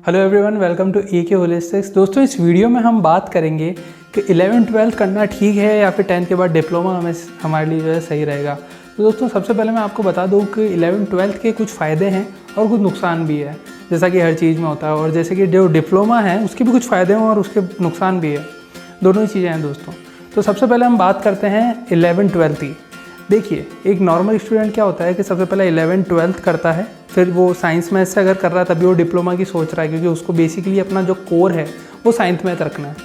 Hello everyone, welcome to AK Holistics. दोस्तों, इस video में हम बात करेंगे कि 11th-12th करना ठीक है या फिर 10th के बाद डिप्लोमा हमारे लिए जो है सही रहेगा। तो दोस्तों, सबसे पहले मैं आपको बता दूं कि 11th-12th के कुछ फ़ायदे हैं और कुछ नुकसान भी है, जैसा कि हर चीज़ में होता है। और जैसे कि जो डिप्लोमा है उसके भी कुछ फ़ायदे हैं और उसके नुकसान भी है, दोनों ही चीज़ें हैं दोस्तों। तो सबसे पहले हम बात करते हैं 11th-12th की। देखिए, एक नॉर्मल स्टूडेंट क्या होता है कि सबसे पहले 11th-12th करता है, फिर वो साइंस मैथ से अगर कर रहा है तभी वो डिप्लोमा की सोच रहा है, क्योंकि उसको बेसिकली अपना जो कोर है वो साइंस मैथ रखना है।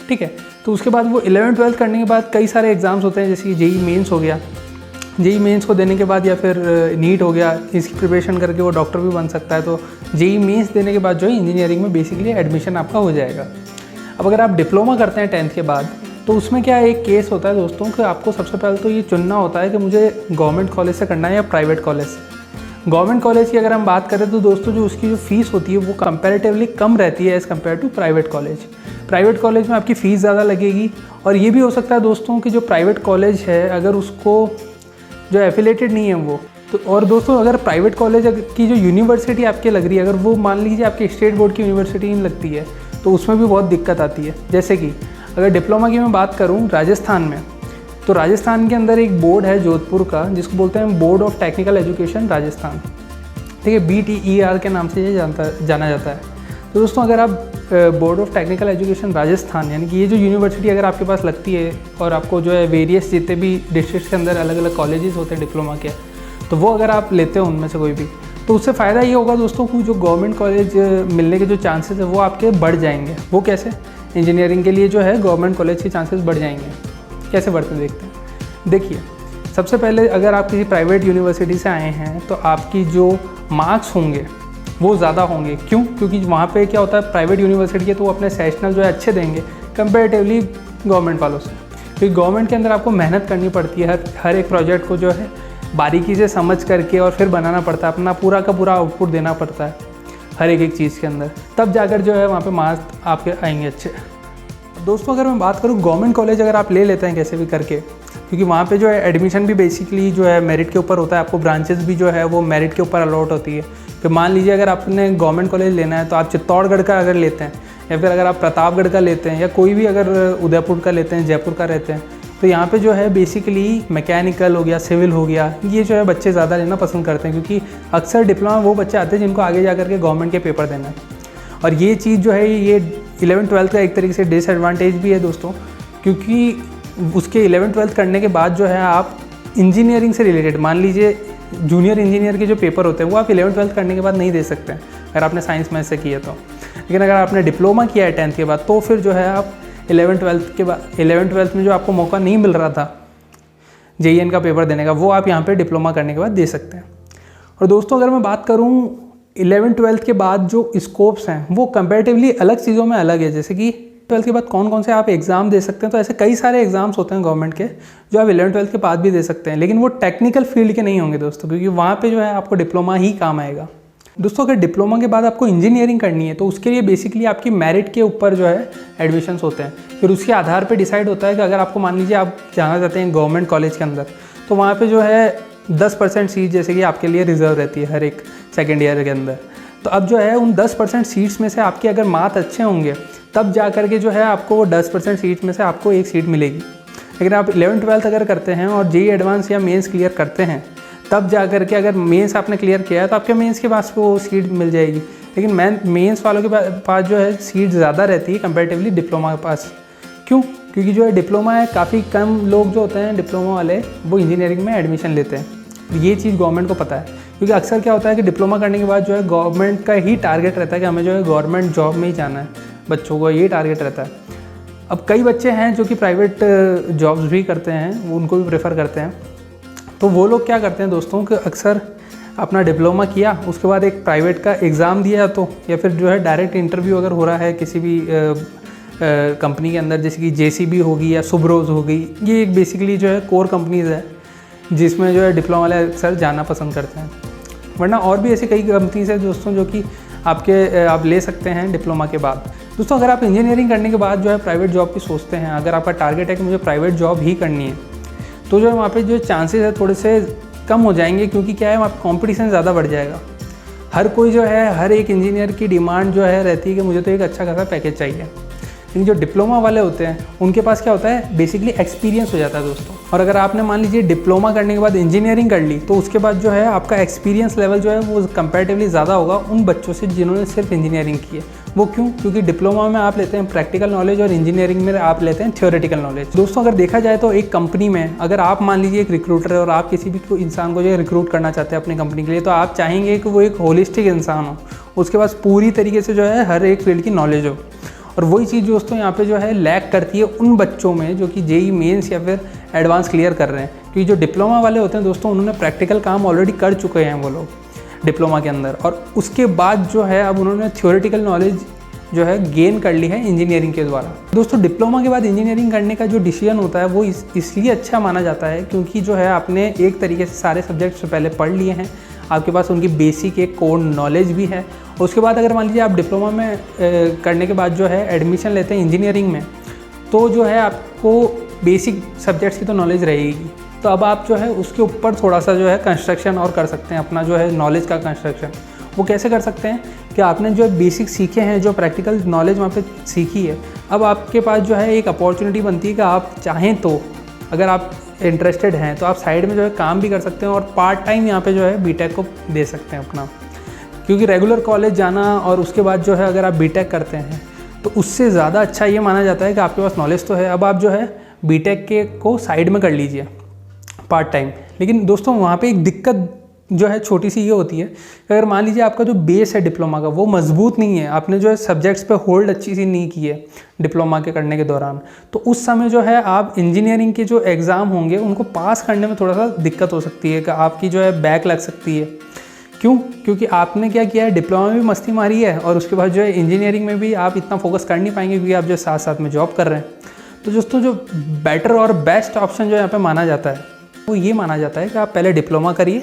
ठीक है, तो उसके बाद वो 11th-12th करने के बाद कई सारे एग्ज़ाम्स होते हैं, जैसे कि जेई मेंस हो गया। जेई मेंस को देने के बाद या फिर नीट हो गया, इसकी प्रिपरेशन करके वो डॉक्टर भी बन सकता है। तो जेई मेंस देने के बाद जो है इंजीनियरिंग में बेसिकली एडमिशन आपका हो जाएगा। अब अगर आप डिप्लोमा करते हैं 10th के बाद, तो उसमें क्या एक केस होता है दोस्तों कि आपको सबसे पहले तो ये चुनना होता है कि मुझे गवर्नमेंट कॉलेज से करना है या प्राइवेट कॉलेज से। गवर्नमेंट कॉलेज की अगर हम बात करें तो दोस्तों, जो उसकी जो फ़ीस होती है वो कंपैरेटिवली कम रहती है as compare to private college. Private college में आपकी फ़ीस ज़्यादा लगेगी, और ये भी हो सकता है दोस्तों कि जो प्राइवेट कॉलेज है अगर उसको जो एफिलेटेड नहीं है वो तो। और दोस्तों, अगर प्राइवेट कॉलेज की जो यूनिवर्सिटी आपके लग रही है, अगर वो मान लीजिए आपकी स्टेट बोर्ड की यूनिवर्सिटी नहीं लगती है, तो उसमें भी बहुत दिक्कत आती है। जैसे कि अगर डिप्लोमा की मैं बात करूं राजस्थान में, तो राजस्थान के अंदर एक बोर्ड है जोधपुर का, जिसको बोलते हैं board of technical education Rajasthan. ठीक है, BTER के नाम से ये जाना जाता है। तो दोस्तों, अगर आप board of technical education Rajasthan, यानी कि ये जो यूनिवर्सिटी अगर आपके पास लगती है और आपको जो है वेरियस जितने भी डिस्ट्रिक्ट के अंदर अलग अलग कॉलेजेस होते हैं डिप्लोमा के, तो वो अगर आप लेते हो उनमें से कोई भी, तो उससे फ़ायदा ये होगा दोस्तों कि जो गवर्नमेंट कॉलेज मिलने के जो चांसेस है वो आपके बढ़ जाएंगे। वो कैसे? इंजीनियरिंग के लिए जो है गवर्नमेंट कॉलेज के चांसेस बढ़ जाएंगे। कैसे बढ़ते देखते हैं। देखिए, सबसे पहले अगर आप किसी प्राइवेट यूनिवर्सिटी से आए हैं तो आपकी जो मार्क्स होंगे वो ज़्यादा होंगे। क्यों? क्योंकि वहाँ पे क्या होता है, प्राइवेट यूनिवर्सिटी के तो वो अपने सेशनल जो है अच्छे देंगे कंपैरेटिवली गवर्नमेंट वालों से, क्योंकि गवर्नमेंट के अंदर आपको मेहनत करनी पड़ती है। हर एक प्रोजेक्ट को जो है बारीकी से समझ करके और फिर बनाना पड़ता है, अपना पूरा का पूरा आउटपुट देना पड़ता है हर एक चीज़ के अंदर, तब जाकर जो है वहाँ पे मार्क्स आपके आएंगे अच्छे। दोस्तों, अगर मैं बात करूँ गवर्नमेंट कॉलेज अगर आप ले लेते हैं कैसे भी करके, क्योंकि वहाँ पे जो है एडमिशन भी बेसिकली जो है मेरिट के ऊपर होता है, आपको ब्रांचेस भी जो है वो मेरिट के ऊपर अलॉट होती है। फिर मान लीजिए अगर आपने गवर्नमेंट कॉलेज लेना है तो आप चित्तौड़गढ़ का अगर लेते हैं, या फिर अगर आप प्रतापगढ़ का लेते हैं, या कोई भी अगर उदयपुर का लेते हैं, जयपुर का रहते हैं, तो यहाँ पे जो है बेसिकली मैकेनिकल हो गया, सिविल हो गया, ये जो है बच्चे ज़्यादा लेना पसंद करते हैं, क्योंकि अक्सर डिप्लोमा वो बच्चे आते हैं जिनको आगे जा करके गवर्नमेंट के पेपर देना है। और ये चीज़ जो है ये 11th-12th का एक तरीके से डिसएडवांटेज भी है दोस्तों, क्योंकि उसके 11th-12th करने के बाद जो है आप इंजीनियरिंग से रिलेटेड, मान लीजिए जूनियर इंजीनियर के जो पेपर होते हैं वो आप 11th-12th करने के बाद नहीं दे सकते हैं अगर आपने साइंस मैथ से किया तो। लेकिन अगर आपने डिप्लोमा किया है 10th के बाद, तो फिर जो है आप 11th-12th के बाद 11th-12th में जो आपको मौका नहीं मिल रहा था JEN का पेपर देने का, वो आप यहाँ पे डिप्लोमा करने के बाद दे सकते हैं। और दोस्तों, अगर मैं बात करूँ 11th-12th के बाद जो स्कोप्स हैं वो कंपैरेटिवली अलग चीज़ों में अलग है। जैसे कि 12th के बाद कौन कौन से आप एग्ज़ाम दे सकते हैं, तो ऐसे कई सारे एग्ज़ाम्स होते हैं गवर्नमेंट के जो आप 11th-12th के बाद भी दे सकते हैं, लेकिन वो टेक्निकल फील्ड के नहीं होंगे दोस्तों, क्योंकि वहाँ पे जो है आपको डिप्लोमा ही काम आएगा। दोस्तों, अगर डिप्लोमा के बाद आपको इंजीनियरिंग करनी है तो उसके लिए बेसिकली आपकी मेरिट के ऊपर जो है एडमिशन्स होते हैं। फिर उसके आधार पर डिसाइड होता है कि अगर आपको मान लीजिए आप जाना चाहते हैं गवर्नमेंट कॉलेज के अंदर, तो वहाँ पर जो है 10% सीट जैसे कि आपके लिए रिजर्व रहती है हर एक सेकेंड ईयर के अंदर। तो अब जो है उन 10% सीट्स में से आपके अगर मार्क्स अच्छे होंगे तब जा कर के जो है आपको वो 10% सीट में से आपको एक सीट मिलेगी। लेकिन आप 11th-12th अगर करते हैं और JEE एडवांस या मेंस क्लियर करते हैं, तब जा कर के अगर मेंस आपने क्लियर किया है तो आपके मेंस के पास वो सीट मिल जाएगी। लेकिन मेंस वालों के पास जो है सीट ज़्यादा रहती है कंपैरेटिवली डिप्लोमा के पास। क्यों? क्योंकि जो है डिप्लोमा है, काफ़ी कम लोग जो होते हैं डिप्लोमा वाले वो इंजीनियरिंग में एडमिशन लेते हैं। ये चीज़ गवर्नमेंट को पता है, क्योंकि अक्सर क्या होता है कि डिप्लोमा करने के बाद जो है गवर्नमेंट का ही टारगेट रहता है कि हमें जो है गवर्नमेंट जॉब में ही जाना है, बच्चों को ये टारगेट रहता है। अब कई बच्चे हैं जो कि प्राइवेट जॉब्स भी करते हैं, वो उनको भी प्रेफर करते हैं। तो वो लोग क्या करते हैं दोस्तों कि अक्सर अपना डिप्लोमा किया, उसके बाद एक प्राइवेट का एग्ज़ाम दिया, तो या फिर जो है डायरेक्ट इंटरव्यू अगर हो रहा है किसी भी कंपनी के अंदर, जैसे कि JCB होगी या सुब्रोज हो गई, ये एक बेसिकली जो है कोर कंपनीज़ है जिसमें जो है डिप्लोमा वाले अक्सर जाना पसंद करते हैं। वरना और भी ऐसी कई कंपनीज़ है दोस्तों जो कि आप ले सकते हैं डिप्लोमा के बाद। दोस्तों, अगर आप इंजीनियरिंग करने के बाद जो है प्राइवेट जॉब की सोचते हैं, अगर आपका टारगेट है कि मुझे प्राइवेट जॉब ही करनी है, तो जो है वहाँ पे जो चांसेस है थोड़े से कम हो जाएंगे, क्योंकि क्या है वहाँ पे कॉम्पिटिशन ज़्यादा बढ़ जाएगा। हर कोई जो है, हर एक इंजीनियर की डिमांड जो है रहती है कि मुझे तो एक अच्छा खासा पैकेज चाहिए। लेकिन जो डिप्लोमा वाले होते हैं उनके पास क्या होता है, बेसिकली एक्सपीरियंस हो जाता है दोस्तों। और अगर आपने मान लीजिए डिप्लोमा करने के बाद इंजीनियरिंग कर ली, तो उसके बाद जो है आपका एक्सपीरियंस लेवल जो है वो कंपैरेटिवली ज़्यादा होगा उन बच्चों से जिन्होंने सिर्फ इंजीनियरिंग की है। वो क्यों? क्योंकि डिप्लोमा में आप लेते हैं प्रैक्टिकल नॉलेज और इंजीनियरिंग में आप लेते हैं थ्योरेटिकल नॉलेज। दोस्तों अगर देखा जाए तो एक कंपनी में अगर आप मान लीजिए एक रिक्रूटर है और आप किसी भी इंसान को जो है रिक्रूट करना चाहते हैं अपनी कंपनी के लिए, तो आप चाहेंगे कि वो एक होलिस्टिक इंसान हो, उसके पास पूरी तरीके से जो है हर एक फील्ड की नॉलेज हो। और वही चीज़ दोस्तों यहाँ पे जो है लैक करती है उन बच्चों में जो कि जेई मेंस या फिर एडवांस क्लियर कर रहे हैं। क्योंकि जो डिप्लोमा वाले होते हैं दोस्तों, उन्होंने प्रैक्टिकल काम ऑलरेडी कर चुके हैं वो लोग डिप्लोमा के अंदर, और उसके बाद जो है अब उन्होंने थ्योरेटिकल नॉलेज जो है गेन कर ली है इंजीनियरिंग के द्वारा। दोस्तों डिप्लोमा के बाद इंजीनियरिंग करने का जो डिसीजन होता है वो इसलिए अच्छा माना जाता है क्योंकि जो है आपने एक तरीके से सारे सब्जेक्ट्स पहले पढ़ लिए हैं, आपके पास उनकी बेसिक एक कोर नॉलेज भी है। उसके बाद अगर मान लीजिए आप डिप्लोमा में करने के बाद जो है एडमिशन लेते हैं इंजीनियरिंग में, तो जो है आपको बेसिक सब्जेक्ट्स की तो नॉलेज रहेगी, तो अब आप जो है उसके ऊपर थोड़ा सा जो है कंस्ट्रक्शन और कर सकते हैं, अपना जो है नॉलेज का कंस्ट्रक्शन। वो कैसे कर सकते हैं कि आपने जो बेसिक सीखे हैं, जो प्रैक्टिकल नॉलेज वहाँ पे सीखी है, अब आपके पास जो है एक अपॉर्चुनिटी बनती है कि आप चाहें तो, अगर आप इंटरेस्टेड हैं तो आप साइड में जो है काम भी कर सकते हैं और पार्ट टाइम यहाँ पे जो है बीटेक को दे सकते हैं अपना। क्योंकि रेगुलर कॉलेज जाना और उसके बाद जो है अगर आप बीटेक करते हैं तो उससे ज़्यादा अच्छा ये माना जाता है कि आपके पास नॉलेज तो है, अब आप जो है बीटेक के को साइड में कर लीजिए पार्ट टाइम। लेकिन दोस्तों वहाँ पे एक दिक्कत जो है छोटी सी ये होती है कि अगर मान लीजिए आपका जो बेस है डिप्लोमा का वो मजबूत नहीं है, आपने जो है सब्जेक्ट्स पे होल्ड अच्छी सी नहीं की है डिप्लोमा के करने के दौरान, तो उस समय जो है आप इंजीनियरिंग के जो एग्ज़ाम होंगे उनको पास करने में थोड़ा सा दिक्कत हो सकती है कि आपकी जो है बैक लग सकती है। क्यों? क्योंकि आपने क्या किया है, डिप्लोमा में भी मस्ती मारी है और उसके बाद जो है इंजीनियरिंग में भी आप इतना फोकस कर नहीं पाएंगे क्योंकि आप जो साथ साथ में जॉब कर रहे हैं। तो दोस्तों जो बेटर और बेस्ट ऑप्शन जो यहाँ पे माना जाता है वो ये माना जाता है कि आप पहले डिप्लोमा करिए,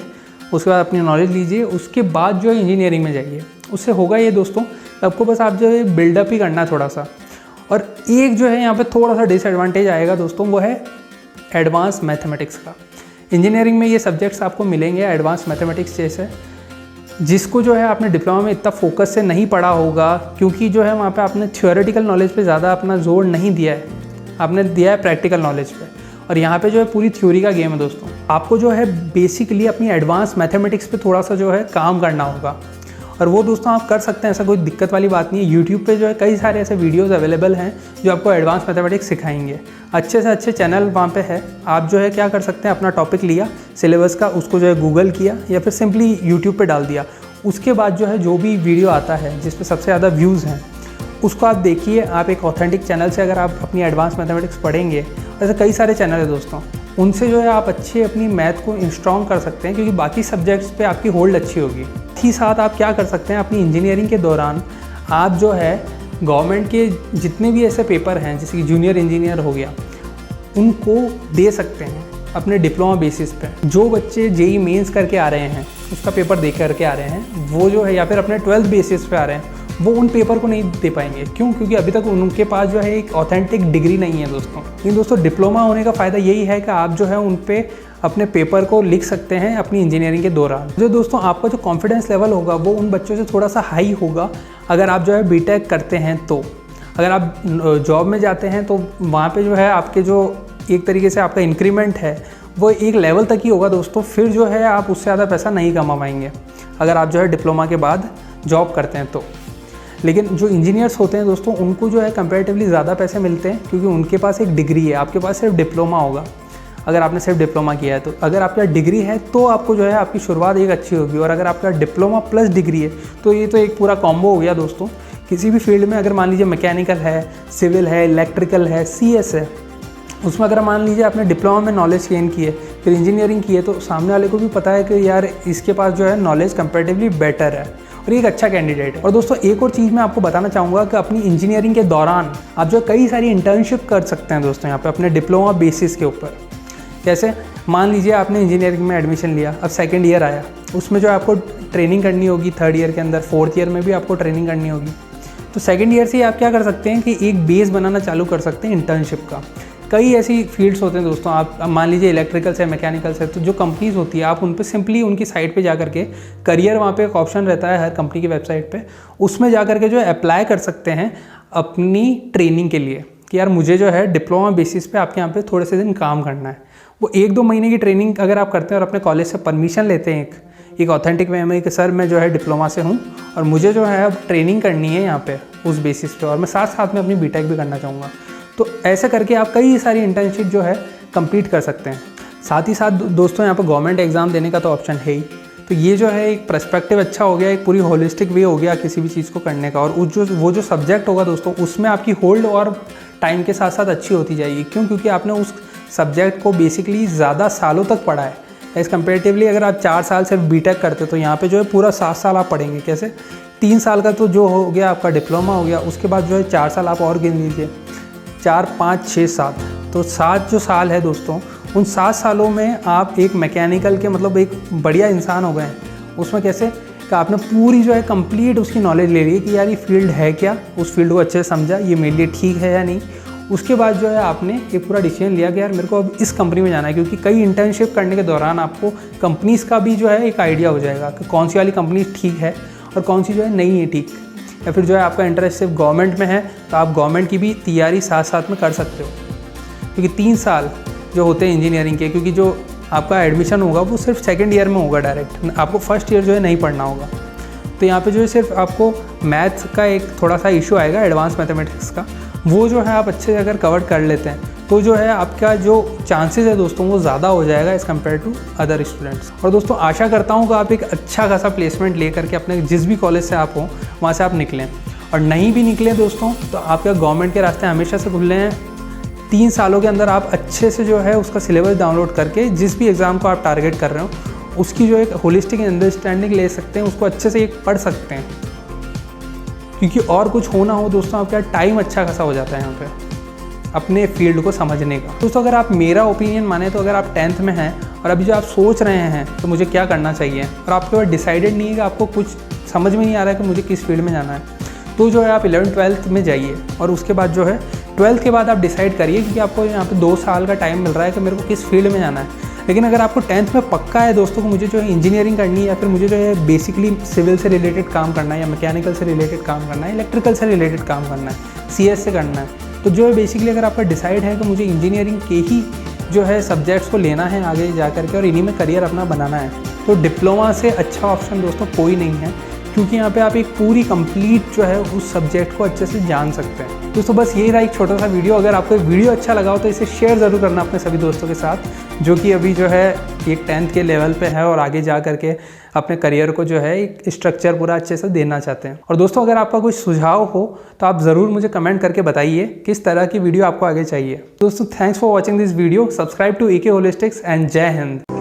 उसके बाद अपनी नॉलेज लीजिए, उसके बाद जो है इंजीनियरिंग में जाइए। उससे होगा ये दोस्तों, आपको बस आप जो है बिल्डअप ही करना है थोड़ा सा। और एक जो है यहाँ पे थोड़ा सा डिसएडवांटेज आएगा दोस्तों, वो है एडवांस मैथमेटिक्स का। इंजीनियरिंग में ये सब्जेक्ट्स आपको मिलेंगे एडवांस मैथमेटिक्स जैसे, जिसको जो है आपने डिप्लोमा में इतना फोकस से नहीं पढ़ा होगा क्योंकि जो है वहाँ पे आपने थ्योरेटिकल नॉलेज पे ज़्यादा अपना जोर नहीं दिया है, आपने दिया है प्रैक्टिकल नॉलेज पे। और यहाँ पे जो है पूरी थ्योरी का गेम है दोस्तों। आपको जो है बेसिकली अपनी एडवांस मैथमेटिक्स पे थोड़ा सा जो है काम करना होगा, और वो दोस्तों आप कर सकते हैं, ऐसा कोई दिक्कत वाली बात नहीं है। यूट्यूब पे जो है कई सारे ऐसे वीडियोस अवेलेबल हैं जो आपको एडवांस मैथमेटिक्स सिखाएंगे, अच्छे से अच्छे चैनल वहाँ पे है। आप जो है क्या कर सकते हैं, अपना टॉपिक लिया सिलेबस का, उसको जो है गूगल किया या फिर सिंपली यूट्यूब पे डाल दिया, उसके बाद जो है जो भी वीडियो आता है जिस पे सबसे ज़्यादा व्यूज़ हैं उसको आप देखिए। आप एक ऑथेंटिक चैनल से अगर आप अपनी एडवांस मैथमेटिक्स पढ़ेंगे, ऐसे कई सारे चैनल है दोस्तों, उनसे जो है आप अच्छे अपनी मैथ को स्ट्रॉन्ग कर सकते हैं क्योंकि बाकी सब्जेक्ट्स पे आपकी होल्ड अच्छी होगी। ही साथ आप क्या कर सकते हैं, अपनी इंजीनियरिंग के दौरान आप जो है गवर्नमेंट के जितने भी ऐसे पेपर हैं जैसे कि जूनियर इंजीनियर हो गया, उनको दे सकते हैं अपने डिप्लोमा बेसिस पे। जो बच्चे जेई मेंस करके आ रहे हैं, उसका पेपर दे करके आ रहे हैं, वो जो है या फिर अपने 12th बेसिस पे आ रहे हैं, वो उन पेपर को नहीं दे पाएंगे। क्यों? क्योंकि अभी तक उनके पास जो है एक ऑथेंटिक डिग्री नहीं है दोस्तों। लेकिन दोस्तों डिप्लोमा होने का फ़ायदा यही है कि आप जो है उन पे अपने पेपर को लिख सकते हैं अपनी इंजीनियरिंग के दौरान। जो दोस्तों आपका जो कॉन्फिडेंस लेवल होगा वो उन बच्चों से थोड़ा सा हाई होगा अगर आप जो है बीटेक करते हैं। तो अगर आप जॉब में जाते हैं तो वहाँ पे जो है आपके जो एक तरीके से आपका इंक्रीमेंट है वो एक लेवल तक ही होगा दोस्तों, फिर जो है आप उससे ज़्यादा पैसा नहीं कमा पाएंगे अगर आप जो है डिप्लोमा के बाद जॉब करते हैं तो। लेकिन जो इंजीनियर्स होते हैं दोस्तों, उनको जो है कंपैरेटिवली ज़्यादा पैसे मिलते हैं क्योंकि उनके पास एक डिग्री है, आपके पास सिर्फ डिप्लोमा होगा। अगर आपने सिर्फ डिप्लोमा किया है तो अगर आपका डिग्री है तो आपको जो है आपकी शुरुआत एक अच्छी होगी, और अगर आपका डिप्लोमा प्लस डिग्री है तो ये तो एक पूरा कॉम्बो हो गया दोस्तों। किसी भी फील्ड में अगर मान लीजिए मैकेनिकल है, सिविल है, इलेक्ट्रिकल है, CS है, उसमें अगर मान लीजिए आपने डिप्लोमा में नॉलेज गेन की है, फिर इंजीनियरिंग की है, तो सामने वाले को भी पता है कि यार इसके पास जो है नॉलेज कंपैरेटिवली बेटर है और एक अच्छा कैंडिडेट है। और दोस्तों एक और चीज़ मैं आपको बताना चाहूँगा कि अपनी इंजीनियरिंग के दौरान आप जो कई सारी इंटर्नशिप कर सकते हैं दोस्तों यहाँ पे अपने डिप्लोमा बेसिस के ऊपर। कैसे? मान लीजिए आपने इंजीनियरिंग में एडमिशन लिया, अब सेकेंड ईयर आया, उसमें जो आपको ट्रेनिंग करनी होगी, थर्ड ईयर के अंदर, फोर्थ ईयर में भी आपको ट्रेनिंग करनी होगी। तो सेकेंड ईयर से आप क्या कर सकते हैं कि एक बेस बनाना चालू कर सकते हैं इंटर्नशिप का। कई ऐसी फील्ड्स होते हैं दोस्तों, आप मान लीजिए इलेक्ट्रिकल से, मैकेनिकल से, तो जो कंपनीज़ होती है आप उन पर सिंपली उनकी साइट पे जा करके करियर, वहाँ पे एक ऑप्शन रहता है हर कंपनी की वेबसाइट पे, उसमें जा करके जो है अप्लाई कर सकते हैं अपनी ट्रेनिंग के लिए कि यार मुझे जो है डिप्लोमा बेसिस पे आपके यहाँ पे थोड़े से दिन काम करना है। वो 1-2 महीने की ट्रेनिंग अगर आप करते हैं और अपने कॉलेज से परमिशन लेते हैं एक ऑथेंटिक वे में कि सर मैं जो है डिप्लोमा से हूँ और मुझे जो है अब ट्रेनिंग करनी है यहाँ पे उस बेसिस पे, और मैं साथ साथ में अपनी बीटेक भी करना चाहूँगा, तो ऐसे करके आप कई सारी इंटर्नशिप जो है कंप्लीट कर सकते हैं। साथ ही साथ दोस्तों यहाँ पर गवर्नमेंट एग्ज़ाम देने का तो ऑप्शन है ही, तो ये जो है एक पर्सपेक्टिव अच्छा हो गया, एक पूरी होलिस्टिक वे हो गया किसी भी चीज़ को करने का। और वो जो सब्जेक्ट होगा दोस्तों उसमें आपकी होल्ड और टाइम के साथ साथ अच्छी होती जाएगी। क्यों? क्योंकि आपने उस सब्जेक्ट को बेसिकली ज़्यादा सालों तक पढ़ा है। एज़ कम्पेरेटिवली अगर आप 4 साल सिर्फ बीटेक करते तो यहाँ पे जो है पूरा 7 साल आप पढ़ेंगे। कैसे? 3 साल का तो जो हो गया आपका डिप्लोमा हो गया, उसके बाद जो है 4 साल आप और गिन लीजिए, 4, 5, 6, 7, तो 7 जो साल है दोस्तों, उन 7 सालों में आप एक मैकेनिकल के मतलब एक बढ़िया इंसान हो गए हैं। उसमें कैसे कि आपने पूरी जो है कंप्लीट उसकी नॉलेज ले ली कि यार ये फील्ड है क्या, उस फील्ड को अच्छे से समझा, ये मेरे लिए ठीक है या नहीं। उसके बाद जो है आपने ये पूरा डिसीजन लिया कि यार मेरे को अब इस कंपनी में जाना है, क्योंकि कई इंटर्नशिप करने के दौरान आपको कंपनीज़ का भी जो है एक आइडिया हो जाएगा कि कौन सी वाली कंपनी ठीक है और कौन सी जो है नहीं है ठीक। या फिर जो है आपका इंटरेस्ट सिर्फ गवर्नमेंट में है तो आप गवर्नमेंट की भी तैयारी साथ साथ में कर सकते हो, क्योंकि 3 साल जो होते हैं इंजीनियरिंग के, क्योंकि जो आपका एडमिशन होगा वो सिर्फ सेकेंड ईयर में होगा डायरेक्ट, आपको फर्स्ट ईयर जो है नहीं पढ़ना होगा। तो यहाँ पे जो है सिर्फ आपको मैथ्स का एक थोड़ा सा इशू आएगा, एडवांस मैथमेटिक्स का, वो जो है आप अच्छे से अगर कवर कर लेते हैं तो जो है आपका जो चांसेस है दोस्तों वो ज़्यादा हो जाएगा as compare to other students. और दोस्तों आशा करता हूँ कि आप एक अच्छा खासा प्लेसमेंट ले करके अपने जिस भी कॉलेज से आप हो वहाँ से आप निकलें, और नहीं भी निकलें दोस्तों तो आपका गवर्नमेंट के रास्ते हमेशा से खुले हैं। 3 सालों के अंदर आप अच्छे से जो है उसका सिलेबस डाउनलोड करके जिस भी एग्ज़ाम को आप टारगेट कर रहे हो उसकी जो एक होलिस्टिक अंडरस्टैंडिंग ले सकते हैं, उसको अच्छे से एक पढ़ सकते हैं। क्योंकि और कुछ होना हो दोस्तों आपका टाइम अच्छा खासा हो जाता है यहाँ पे अपने फील्ड को समझने का। दोस्तों अगर आप मेरा ओपिनियन माने तो अगर आप 10th में हैं और अभी जो आप सोच रहे हैं तो मुझे क्या करना चाहिए और आपके पास डिसाइडेड नहीं है कि आपको कुछ समझ में नहीं आ रहा है कि मुझे किस फील्ड में जाना है, तो जो है आप 11th-12th में जाइए और उसके बाद जो है 12th के बाद आप डिसाइड करिए, क्योंकि आपको यहाँ पे 2 साल का टाइम मिल रहा है कि मेरे को किस फील्ड में जाना है। लेकिन अगर आपको 10th में पक्का है दोस्तों को मुझे जो है इंजीनियरिंग करनी है या फिर मुझे जो है बेसिकली सिविल से रिलेटेड काम करना है या मैकेनिकल से रिलेटेड काम करना है, इलेक्ट्रिकल से रिलेटेड काम करना है, CS से करना है, तो जो है बेसिकली अगर आपका डिसाइड है कि मुझे इंजीनियरिंग के ही जो है सब्जेक्ट्स को लेना है आगे जा करके और इन्हीं में करियर अपना बनाना है, तो डिप्लोमा से अच्छा ऑप्शन दोस्तों कोई नहीं है, क्योंकि यहाँ पे आप एक पूरी कंप्लीट जो है उस सब्जेक्ट को अच्छे से जान सकते हैं। दोस्तों बस यही रहा एक छोटा सा वीडियो। अगर आपको वीडियो अच्छा लगा हो तो इसे शेयर ज़रूर करना अपने सभी दोस्तों के साथ जो कि अभी जो है एक 10th के लेवल पे है और आगे जा करके अपने करियर को जो है एक स्ट्रक्चर पूरा अच्छे से देना चाहते हैं। और दोस्तों अगर आपका कोई सुझाव हो तो आप ज़रूर मुझे कमेंट करके बताइए किस तरह की वीडियो आपको आगे चाहिए। दोस्तों thanks for watching this video. Subscribe to AK Holistics and जय हिंद।